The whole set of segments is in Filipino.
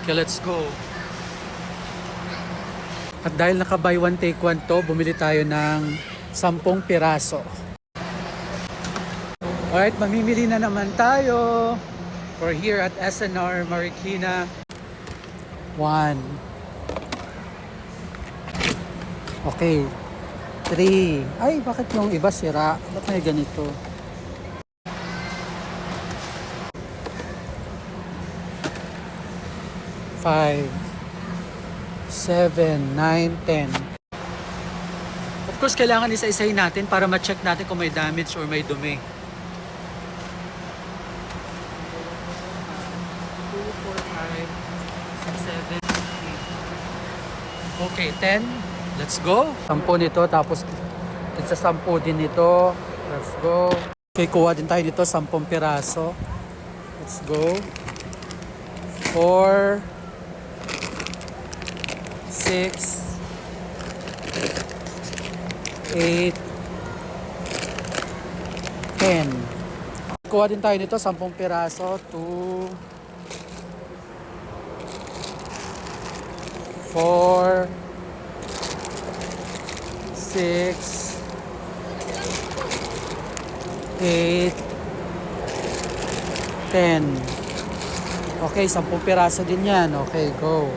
Okay, let's go. At dahil naka buy one take one to, bumili tayo ng 10 piraso. Alright, mamimili na naman tayo. We're here at SNR Marikina. 1. Okay. 3. Ay, bakit yung iba sira? Ba't may ganito? 5, 7, 9, 10. Of course, kailangan isa-isahin natin para ma-check natin kung may damage or may dumi. 2, 4, 5, 6, 7, 8. Okay, 10. Let's go. 10 nito, tapos isa 10 din nito. Let's go. Okay, kuha din tayo nito, 10 piraso. Let's go. 4, 6, 8, 10. Kuha din tayo nito, 10 piraso. 2, 4, 6, 8, 10. Okay, 10 piraso din yan. Okay, go.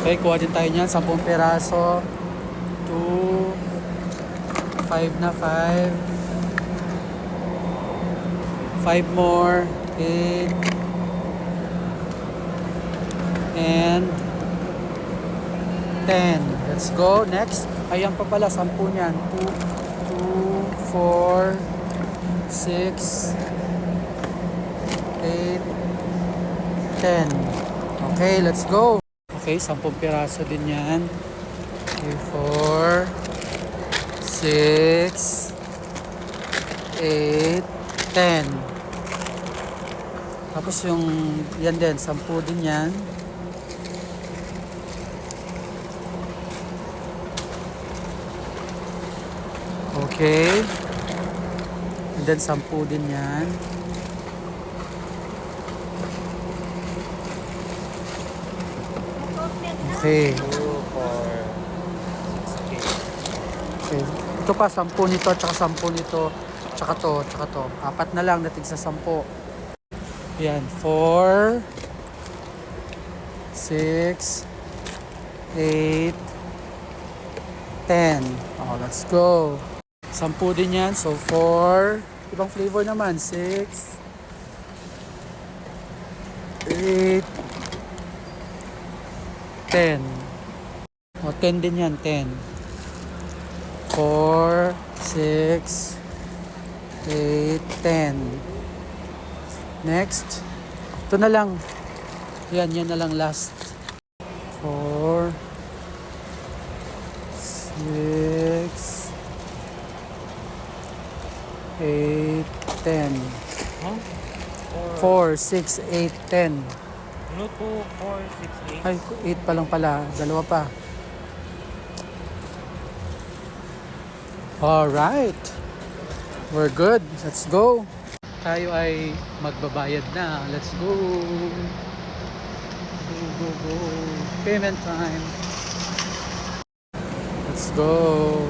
Okay, kuha din tayo niyan, 10 piraso. 2, 5 na 5. 5 more. 8. And 10. Let's go. Next. Ayan pa pala, 10 niyan. 2, 4, 6, 8, 10. Okay, let's go. Okay, 10 piraso din yan. 3, 4, 6, 8, 10. Tapos yung yan din, 10 din yan. Okay. And then 10 din yan. Okay. 2, 4, 6, 8. Okay. Ito pa, 10 nito, tsaka 10 nito, tsaka to. 4 na lang, natig sa 10. Yan, 4, 6, 8, 10. Oh, let's go. 10 din yan, so 4. Ibang flavor naman, 6, 8, 10. O, 10 din yan, 10. 4, 6, 8, 10. Next. Ito na lang. Yan na lang last. 4, 6, 8, 10. Huh? 4, 6, 8, 10. No, 2, 4, 6, 8. Ay, 8 pa lang pala. Dalawa pa. Alright. We're good. Let's go. Tayo ay magbabayad na. Let's go. Go. Payment time. Let's go.